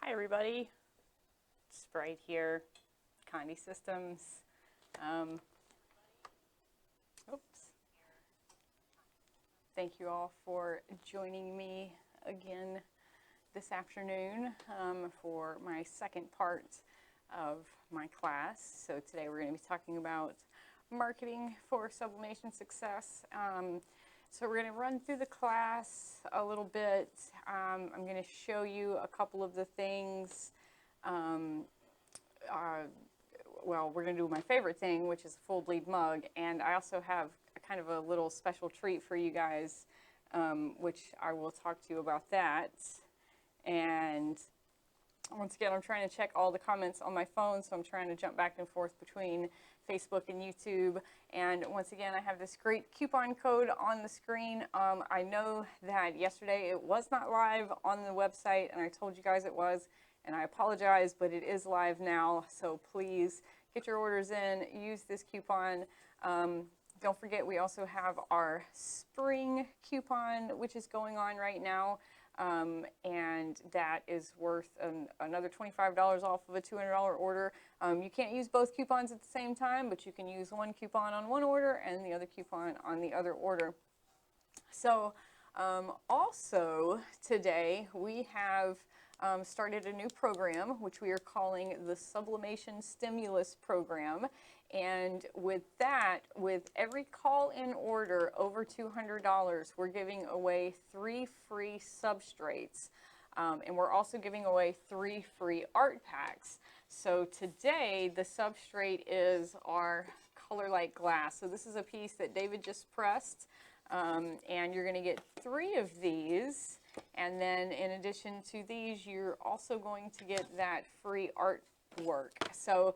Hi everybody, Sprite here, Condé Systems. Thank you all for joining me again this afternoon for my second part of my class. So today we're going to be talking about marketing for sublimation success. So we're going to run through the class a little bit. I'm going to show you a couple of the things. Well, we're going to do my favorite thing, which is a full bleed mug, and I also have kind of a little special treat for you guys, which I will talk to you about that. And once again, I'm trying to check all the comments on my phone, so I'm trying to jump back and forth between Facebook and YouTube. And once again, I have this great coupon code on the screen. I know that yesterday it was not live on the website, and I told you guys it was, and I apologize, but it is live now. So please get your orders in, use this coupon. Don't forget, we also have our spring coupon, which is going on right now. And that is worth another $25 off of a $200 order. You can't use both coupons at the same time, but you can use one coupon on one order and the other coupon on the other order. So also today we have started a new program, which we are calling the Sublimation Stimulus Program. And with that, with every call-in order over $200, we're giving away 3 free substrates. And we're also giving away 3 free art packs. So today, the substrate is our Color Light Glass. So this is a piece that David just pressed. And you're going to get 3 of these. And then in addition to these, you're also going to get that free artwork. So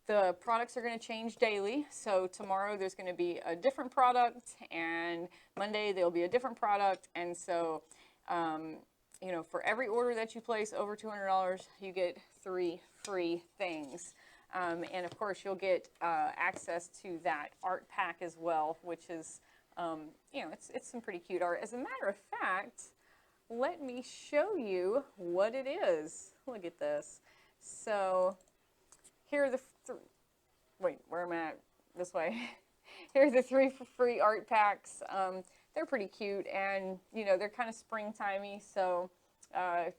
the products are going to change daily. So tomorrow there's going to be a different product, and Monday there'll be a different product. And so, you know, for every order that you place over $200, you get 3 free things. And of course, you'll get access to that art pack as well, which is, you know, it's some pretty cute art. As a matter of fact, let me show you what it is. Look at this. So here are the wait, where am I at? This way. Here are the 3 free art packs. They're pretty cute, and you know, they're kind of springtimey, so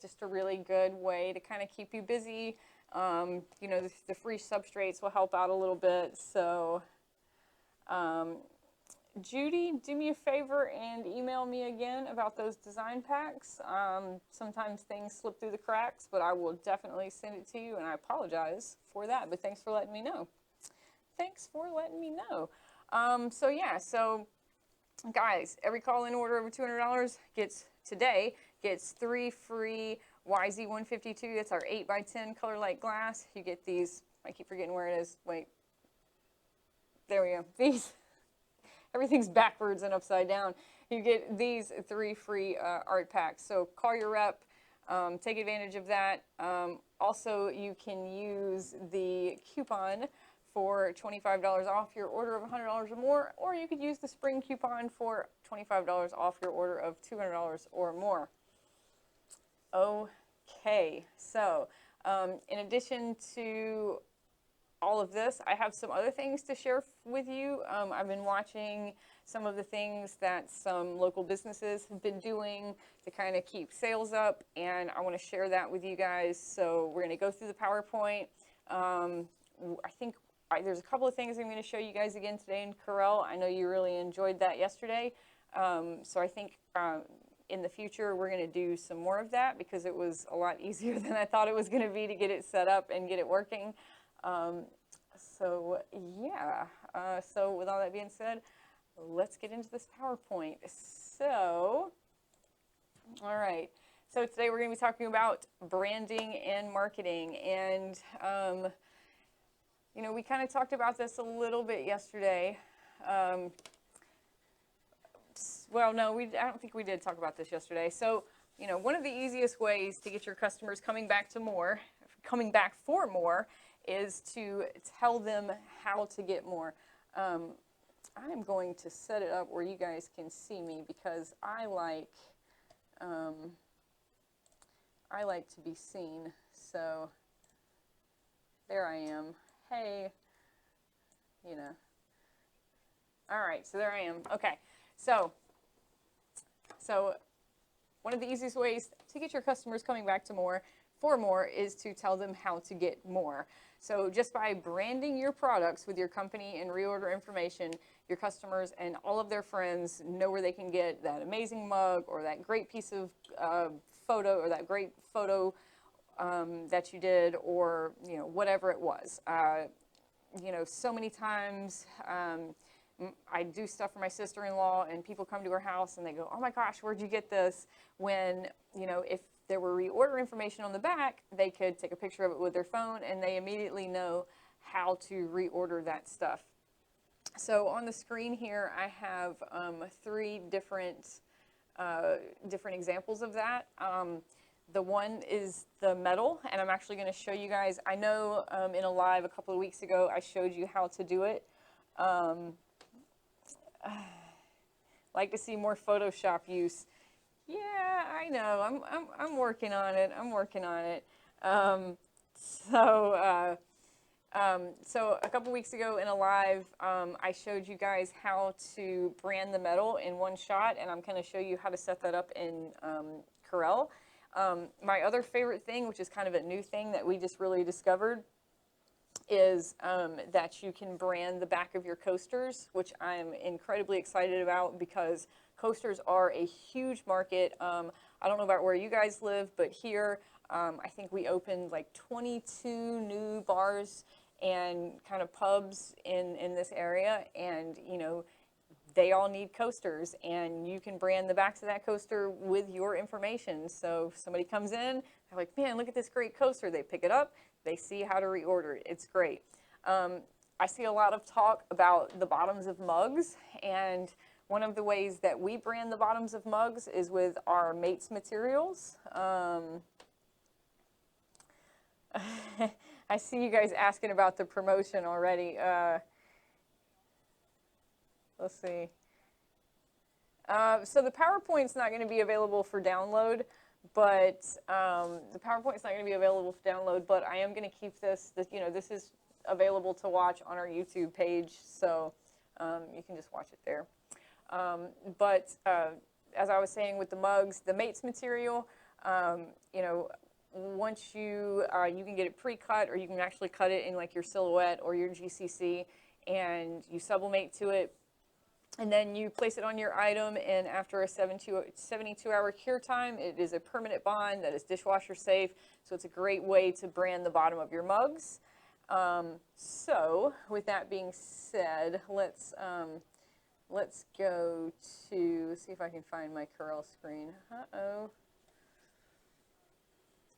just a really good way to kind of keep you busy. You know, the free substrates will help out a little bit. So Judy, do me a favor and email me again about those design packs. Sometimes things slip through the cracks, but I will definitely send it to you, and I apologize for that, but thanks for letting me know. Thanks for letting me know. So yeah, so guys, every call-in order over $200 gets 3 free YZ152. That's our 8x10 Color Light Glass. You get these, I keep forgetting where it is. Wait, there we go. These. Everything's backwards and upside down. You get these 3 free art packs. So call your rep, take advantage of that. Also, you can use the coupon for $25 off your order of $100 or more, or you could use the spring coupon for $25 off your order of $200 or more. Okay, so in addition to all of this, I have some other things to share with you. I've been watching some of the things that some local businesses have been doing to kind of keep sales up, and I want to share that with you guys. So we're going to go through the PowerPoint. I think there's a couple of things I'm going to show you guys again today in Corel. I know you really enjoyed that yesterday. So I think in the future we're going to do some more of that, because it was a lot easier than I thought it was going to be to get it set up and get it working. So yeah, so with all that being said, let's get into this PowerPoint. So, all right, so today we're going to be talking about branding and marketing, and you know, we kind of talked about this a little bit yesterday. Well, no, I don't think we did talk about this yesterday. So, you know, one of the easiest ways to get your customers coming back for more is to tell them how to get more. I'm going to set it up where you guys can see me, because I like I like to be seen. So there I am. Hey, you know. All right, so there I am. Okay, so one of the easiest ways to get your customers coming back to for more is to tell them how to get more. So just by branding your products with your company and reorder information, your customers and all of their friends know where they can get that amazing mug or that great piece of photo or that great photo that you did, or whatever it was. So many times I do stuff for my sister-in-law and people come to her house and they go, oh my gosh, where'd you get this? When, if there were reorder information on the back, they could take a picture of it with their phone and they immediately know how to reorder that stuff. So on the screen here, I have 3 different examples of that. The one is the metal, and I'm actually going to show you guys. I know in a live a couple of weeks ago, I showed you how to do it. Like to see more Photoshop use. Yeah, I know. I'm working on it. I'm working on it. So a couple weeks ago in a live, I showed you guys how to brand the metal in one shot, and I'm going to show you how to set that up in Corel. My other favorite thing, which is kind of a new thing that we just really discovered, is that you can brand the back of your coasters, which I'm incredibly excited about because coasters are a huge market. I don't know about where you guys live, but here I think we opened like 22 new bars and kind of pubs in this area, and they all need coasters, and you can brand the backs of that coaster with your information. So if somebody comes in, they're like, man, look at this great coaster. They pick it up, they see how to reorder it. It's great. I see a lot of talk about the bottoms of mugs, and one of the ways that we brand the bottoms of mugs is with our Mates materials. I see you guys asking about the promotion already. Let's see. So the PowerPoint's not going to be available for download, but I am going to keep this. This is available to watch on our YouTube page, so you can just watch it there. As I was saying with the mugs, the Mates material, once you can get it pre-cut, or you can actually cut it in like your silhouette or your GCC, and you sublimate to it. And then you place it on your item, and after a 72-hour cure time, it is a permanent bond that is dishwasher safe. So it's a great way to brand the bottom of your mugs. So with that being said, let's go to see if I can find my Corel screen. Uh-oh.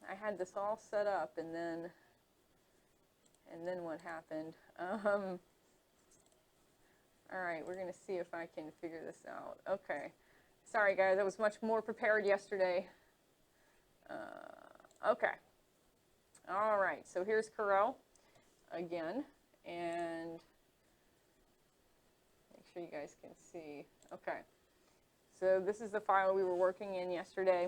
I had this all set up, and then what happened? All right, we're going to see if I can figure this out. Okay. Sorry, guys. I was much more prepared yesterday. Okay. All right. So here's Corel again. And make sure you guys can see. Okay. So this is the file we were working in yesterday.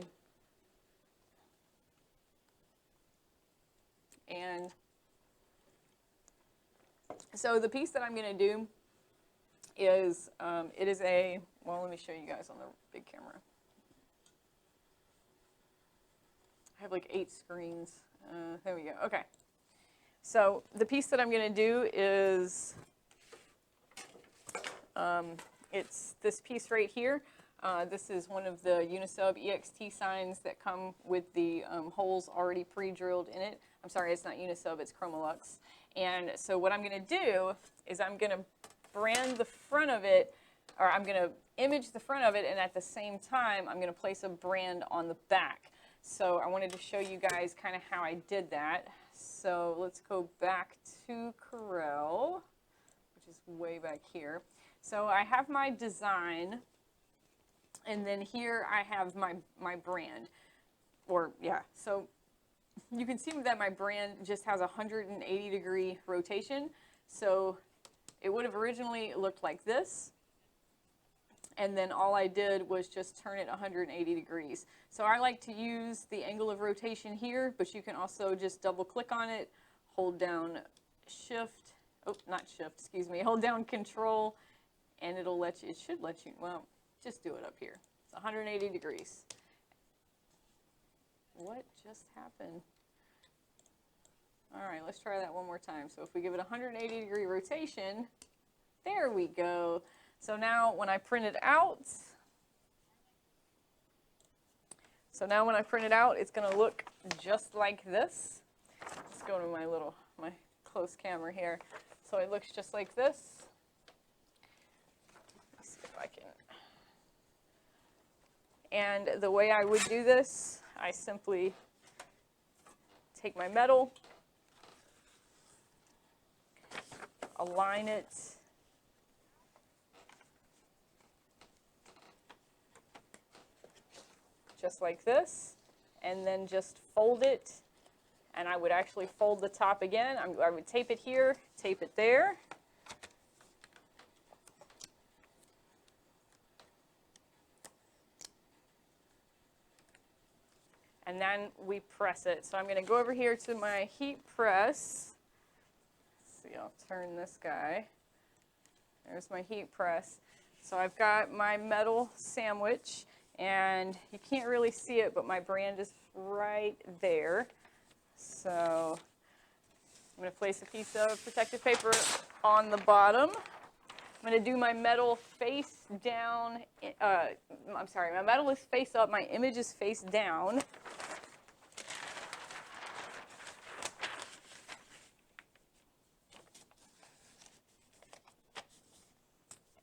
And so the piece that I'm going to do is, it is a, well, let me show you guys on the big camera. I have like 8 screens. There we go. Okay. So the piece that I'm going to do is, it's this piece right here. This is one of the Unisub EXT signs that come with the holes already pre-drilled in it. I'm sorry, it's not Unisub, it's Chromolux. And so what I'm going to do is I'm going to brand the front of it, or I'm going to image the front of it, and at the same time I'm going to place a brand on the back. So I wanted to show you guys kind of how I did that. So let's go back to Corel, which is way back here. So I have my design, and then here I have my brand. Or yeah, so you can see that my brand just has a 180-degree rotation. So it would have originally looked like this, and then all I did was just turn it 180 degrees. So I like to use the angle of rotation here, but you can also just double click on it, hold down shift, oh, not shift, excuse me, hold down control, and it'll let you, it should let you, well, just do it up here. It's 180 degrees. What just happened? All right, let's try that one more time. So if we give it a 180 degree rotation, there we go. So now when I print it out, it's going to look just like this. Let's go to my close camera here. So it looks just like this. Let's see if I can. And the way I would do this, I simply take my metal, align it just like this, and then just fold it. And I would actually fold the top again. I would tape it here, tape it there. And then we press it. So I'm going to go over here to my heat press. Let's see, I'll turn this guy. There's my heat press. So I've got my metal sandwich, and you can't really see it, but my brand is right there. So I'm going to place a piece of protective paper on the bottom. I'm going to do my metal face down. I'm sorry, my metal is face up, my image is face down.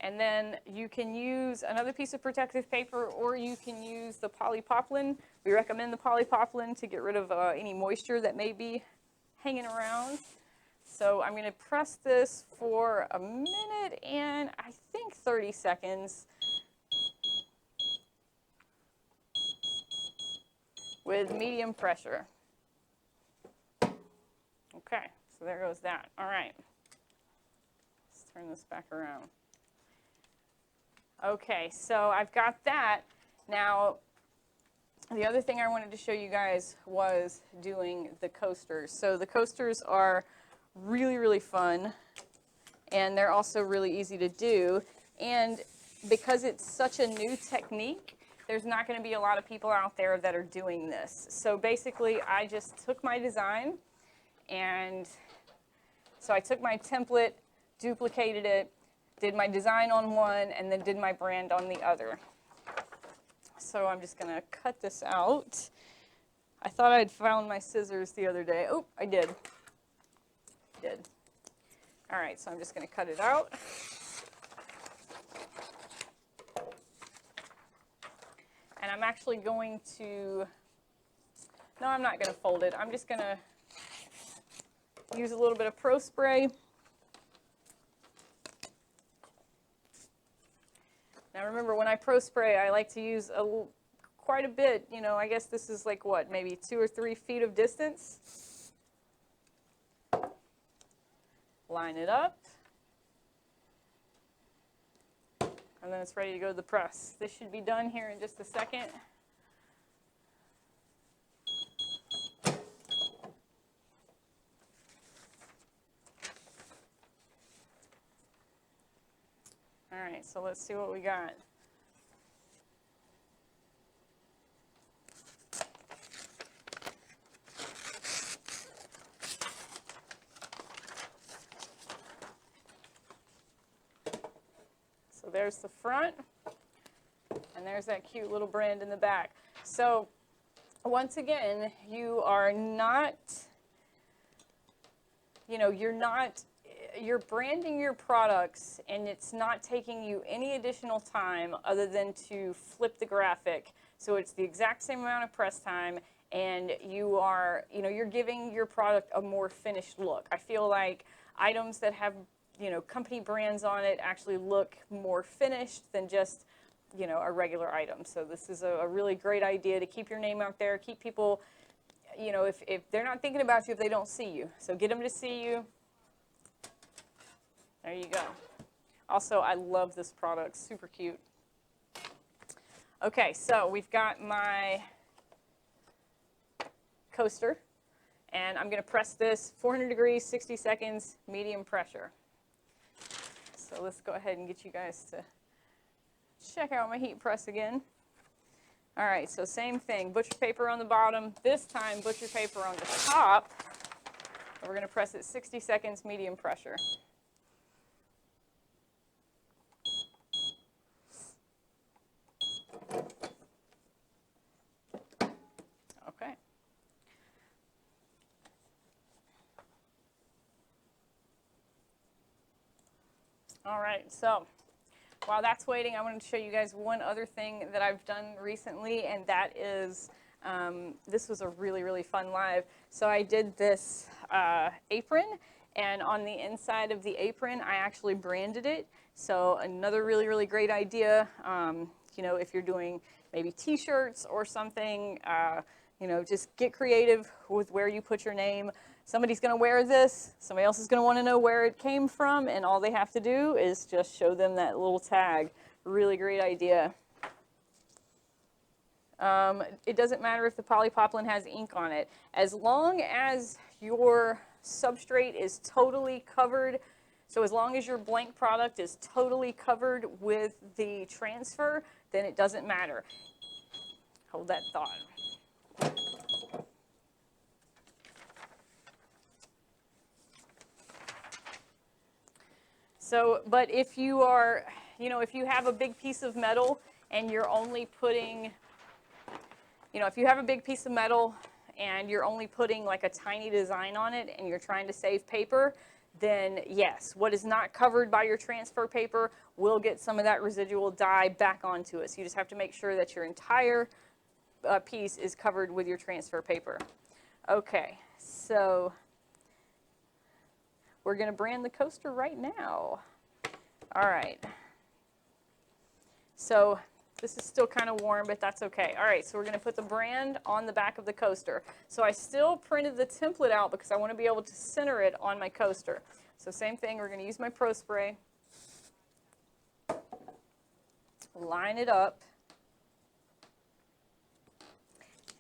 And then you can use another piece of protective paper, or you can use the polypropylene. We recommend the polypropylene to get rid of any moisture that may be hanging around. So I'm going to press this for a minute and I think 30 seconds with medium pressure. Okay, so there goes that. All right, let's turn this back around. Okay, so I've got that. Now, the other thing I wanted to show you guys was doing the coasters. So the coasters are really, really fun, and they're also really easy to do. And because it's such a new technique, there's not going to be a lot of people out there that are doing this. So basically, I just took my design, and so I took my template, duplicated it, did my design on one, and then did my brand on the other. So I'm just going to cut this out. I thought I'd found my scissors the other day. Oh, I did. All right, so I'm just going to cut it out. And I'm actually going to, no, I'm not going to fold it. I'm just going to use a little bit of Pro Spray. Now remember, when I Pro Spray, I like to use quite a bit. You know, I guess this is like what, maybe 2 or 3 feet of distance. Line it up. And then it's ready to go to the press. This should be done here in just a second. All right, so let's see what we got. So there's the front, and there's that cute little brand in the back. So once again, you are not, you know, you're branding your products, and it's not taking you any additional time other than to flip the graphic. So it's the exact same amount of press time, and you are, you know, you're giving your product a more finished look. I feel like items that have, you know, company brands on it actually look more finished than just, you know, a regular item. So this is a really great idea to keep your name out there, keep people, you know, if they're not thinking about you if they don't see you. So get them to see you. There you go. Also, I love this product. Super cute. Okay, so we've got my coaster, and I'm going to press this 400 degrees, 60 seconds, medium pressure. So let's go ahead and get you guys to check out my heat press again. All right, so same thing, butcher paper on the bottom, this time butcher paper on the top. We're going to press it 60 seconds, medium pressure. Okay. All right, so while that's waiting, I wanted to show you guys one other thing that I've done recently, and that is, this was a really, really fun live. So I did this apron, and on the inside of the apron, I actually branded it. So another really, really great idea, you know, if you're doing maybe t-shirts or something, you know, just get creative with where you put your name. Somebody's going to wear this, somebody else is going to want to know where it came from, and all they have to do is just show them that little tag. Really great idea. It doesn't matter if the polypoplin has ink on it. As long as your substrate is totally covered, so as long as your blank product is totally covered with the transfer, then it doesn't matter. Hold that thought. So, but if you are, you know, if you have a big piece of metal and you're only putting, you know, if you have a big piece of metal and you're only putting like a tiny design on it and you're trying to save paper, then yes, what is not covered by your transfer paper will get some of that residual dye back onto it. So you just have to make sure that your entire piece is covered with your transfer paper. Okay, so we're going to brand the coaster right now. All right. So this is still kind of warm, but that's okay. All right, so we're going to put the brand on the back of the coaster. So I still printed the template out because I want to be able to center it on my coaster. So same thing, we're going to use my Pro Spray. Line it up.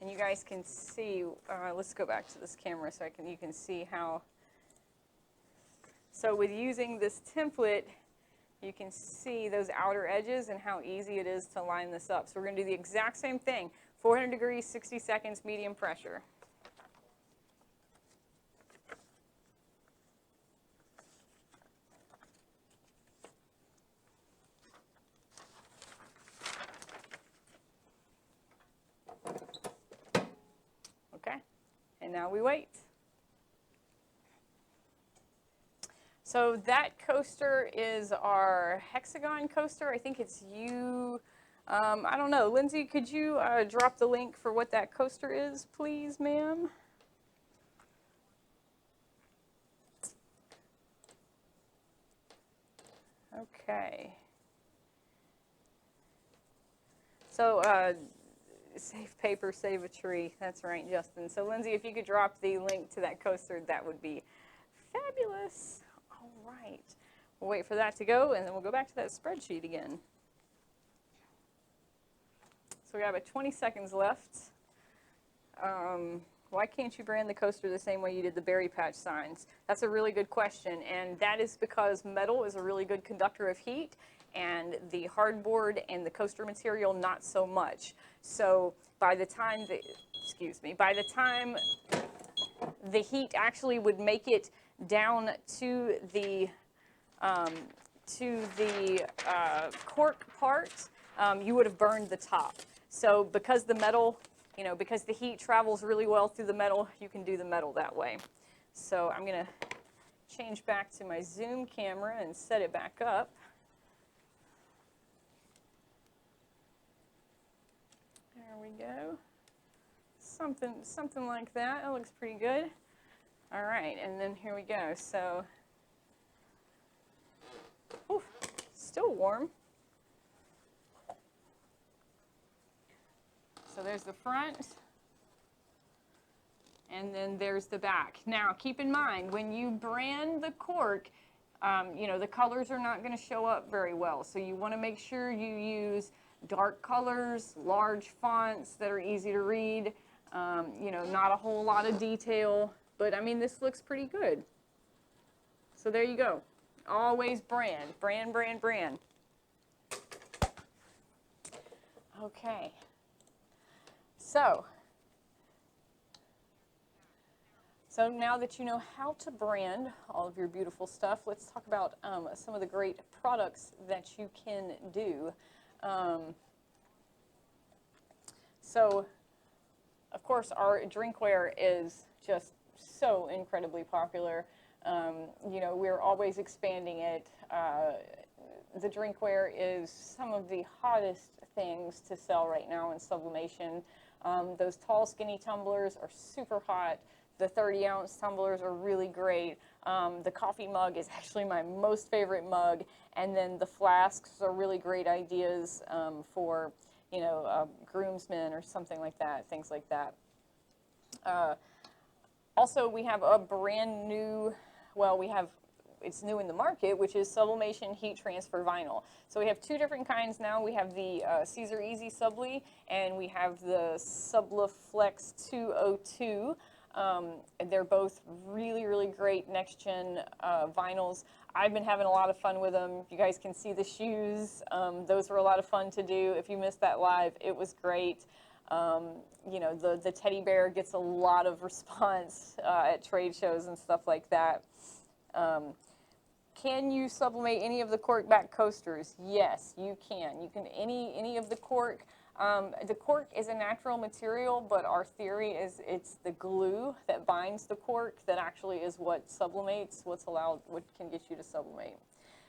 And you guys can see, let's go back to this camera so you can see how. So with using this template, you can see those outer edges and how easy it is to line this up. So we're going to do the exact same thing, 400 degrees, 60 seconds, medium pressure. Okay, and now we wait. So that coaster is our hexagon coaster. I think it's I don't know. Lindsay, could you drop the link for what that coaster is, please, ma'am? Okay. So save paper, save a tree. That's right, Justin. So Lindsay, if you could drop the link to that coaster, that would be fabulous. All right, we'll wait for that to go, and then we'll go back to that spreadsheet again. So we have about 20 seconds left. Why can't you brand the coaster the same way you did the berry patch signs? That's a really good question, and that is because metal is a really good conductor of heat, and the hardboard and the coaster material not so much. So by the time by the time the heat actually would make it down to the cork part, you would have burned the top. So because the metal, you know, because the heat travels really well through the metal, you can do the metal that way. So I'm going to change back to my zoom camera and set it back up. There we go. Something like that. That looks pretty good. All right, and then here we go. So, oof, still warm. So there's the front, and then there's the back. Now, keep in mind, when you brand the cork, you know, the colors are not going to show up very well. So you want to make sure you use dark colors, large fonts that are easy to read, you know, not a whole lot of detail, but I mean, this looks pretty good. So there you go. Always brand, brand, brand, brand. Okay. So now that you know how to brand all of your beautiful stuff, let's talk about some of the great products that you can do. So, of course, our drinkware is just so incredibly popular. You know, we're always expanding it. The drinkware is some of the hottest things to sell right now in sublimation. Those tall, skinny tumblers are super hot. The 30-ounce tumblers are really great. The coffee mug is actually my most favorite mug. And then the flasks are really great ideas for, you know, groomsmen or something like that, things like that. Also, we have a brand new, well, it's new in the market, which is sublimation heat transfer vinyl. So we have two different kinds now. We have the Caesar Easy Subli, and we have the SubliFlex 202. They're both really, really great next-gen vinyls. I've been having a lot of fun with them. You guys can see the shoes. Those were a lot of fun to do. If you missed that live, it was great. You know, the teddy bear gets a lot of response at trade shows and stuff like that. Can you sublimate any of the cork back coasters? Yes, you can. You can any of the cork. The cork is a natural material, but our theory is it's the glue that binds the cork that actually is what sublimates, what can get you to sublimate.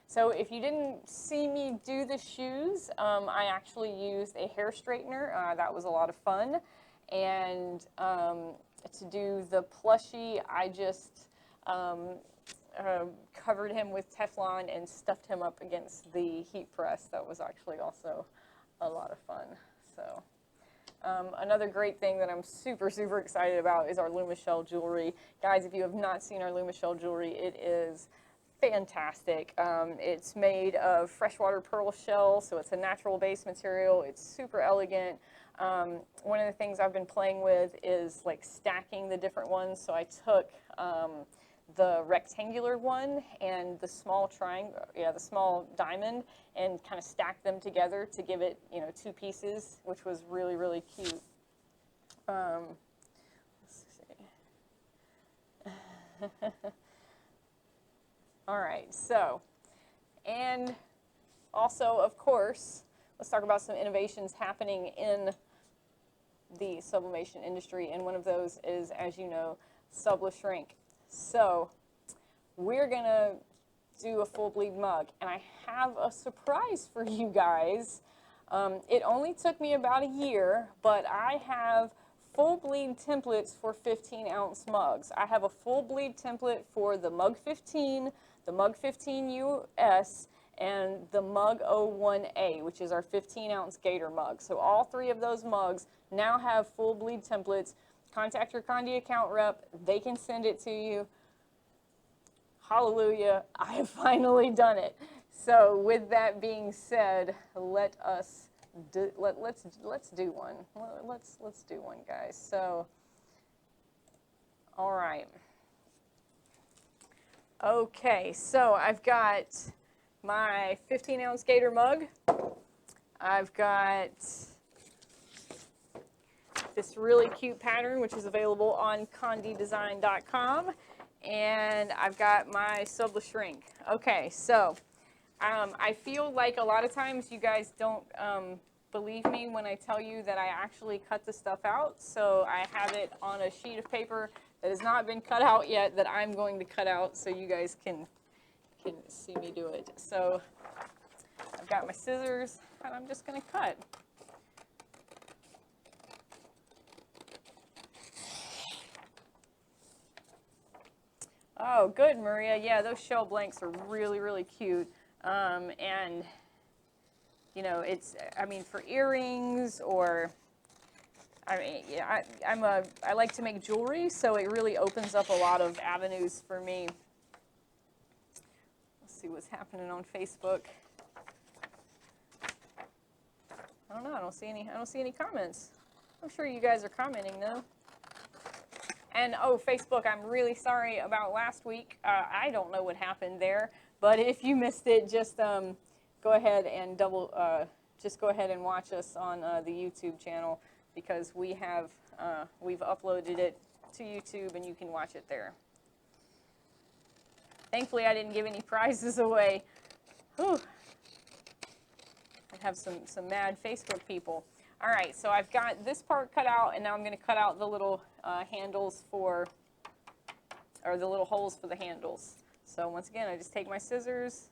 So if you didn't see me do the shoes, I actually used a hair straightener. That was a lot of fun. And to do the plushie, I just covered him with Teflon and stuffed him up against the heat press. That was actually also a lot of fun. So another great thing that I'm super, super excited about is our Lumishell jewelry. Guys, if you have not seen our Lumishell jewelry, it is fantastic. It's made of freshwater pearl shell, so it's a natural base material. It's super elegant. One of the things I've been playing with is like stacking the different ones. So I took the rectangular one and the small triangle, the small diamond, and kind of stacked them together to give it, you know, two pieces, which was really, really cute. Let's see. All right, so, and also, of course, let's talk about some innovations happening in the sublimation industry, and one of those is, as you know, SubliShrink. So we're going to do a full bleed mug, and I have a surprise for you guys. It only took me about a year, but I have full bleed templates for 15-ounce mugs. I have a full bleed template for the Mug 15, the Mug 15 US, and the Mug 01A, which is our 15-ounce Gator mug. So all three of those mugs now have full bleed templates. Contact your Conde account rep. They can send it to you. Hallelujah, I have finally done it. So with that being said, let's do one. Let's do one, guys. So, all right. Okay, so I've got my 15-ounce Gator mug. I've got this really cute pattern, which is available on condedesign.com. And I've got my SubliShrink. Okay, so I feel like a lot of times you guys don't believe me when I tell you that I actually cut the stuff out. So I have it on a sheet of paper that has not been cut out yet that I'm going to cut out so you guys can see me do it. So I've got my scissors and I'm just going to cut. Oh, good, Maria. Yeah, those shell blanks are really, really cute. And, you know, it's, I mean, for earrings or, I mean, yeah, I like to make jewelry, so it really opens up a lot of avenues for me. Let's see what's happening on Facebook. I don't know. I don't see any comments. I'm sure you guys are commenting though. And oh, Facebook, I'm really sorry about last week. I don't know what happened there, but if you missed it, just go ahead and just go ahead and watch us on the YouTube channel, because we've uploaded it to YouTube and you can watch it there. Thankfully, I didn't give any prizes away. Whew. I'd have some mad Facebook people. All right, so I've got this part cut out, and now I'm going to cut out the little handles or the little holes for the handles. So once again, I just take my scissors,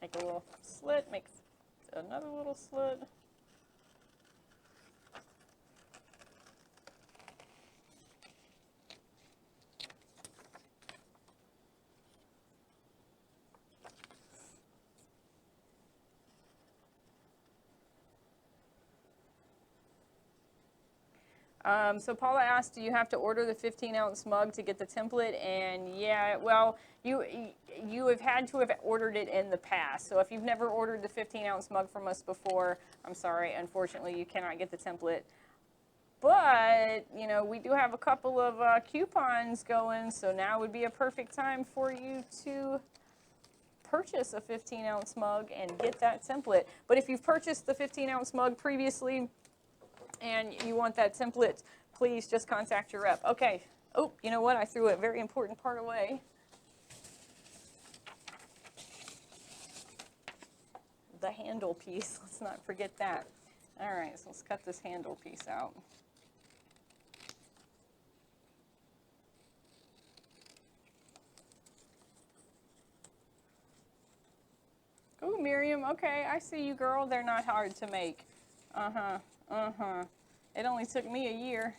make a little slit, make another little slit. So Paula asked, do you have to order the 15-ounce mug to get the template? And yeah, well, you have had to have ordered it in the past. So if you've never ordered the 15-ounce mug from us before, I'm sorry, unfortunately you cannot get the template. But, you know, we do have a couple of coupons going, so now would be a perfect time for you to purchase a 15-ounce mug and get that template. But if you've purchased the 15-ounce mug previously and you want that template, please just contact your rep. Okay. Oh, you know what? I threw a very important part away. The handle piece. Let's not forget that. All right, so let's cut this handle piece out. Oh, Miriam, okay, I see you, girl. They're not hard to make. It only took me a year.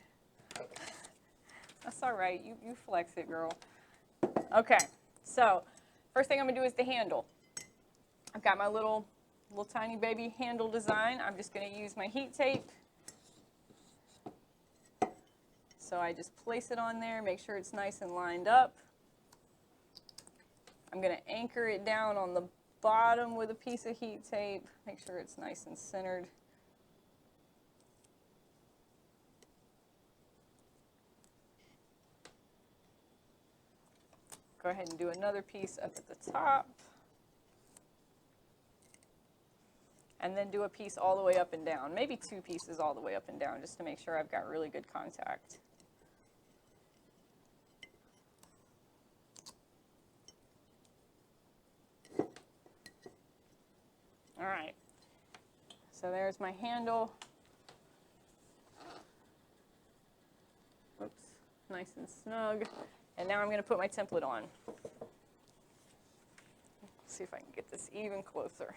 That's all right. You flex it, girl. Okay, so first thing I'm going to do is the handle. I've got my little tiny baby handle design. I'm just going to use my heat tape. So I just place it on there, make sure it's nice and lined up. I'm going to anchor it down on the bottom with a piece of heat tape. Make sure it's nice and centered. Go ahead and do another piece up at the top. And then do a piece all the way up and down. Maybe two pieces all the way up and down, just to make sure I've got really good contact. All right. So there's my handle. Oops, nice and snug. And now I'm going to put my template on. Let's see if I can get this even closer.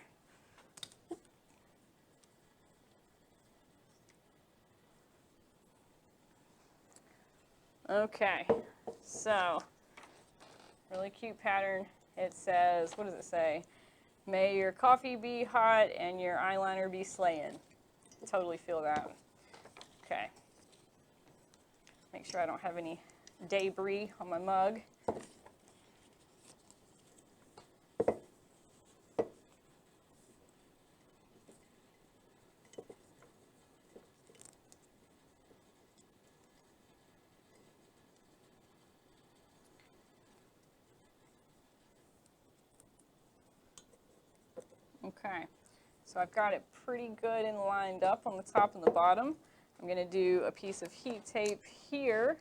Okay, so really cute pattern. It says, what does it say? May your coffee be hot and your eyeliner be slaying. Totally feel that. Okay. Make sure I don't have any debris on my mug. Okay, so I've got it pretty good and lined up on the top and the bottom. I'm going to do a piece of heat tape here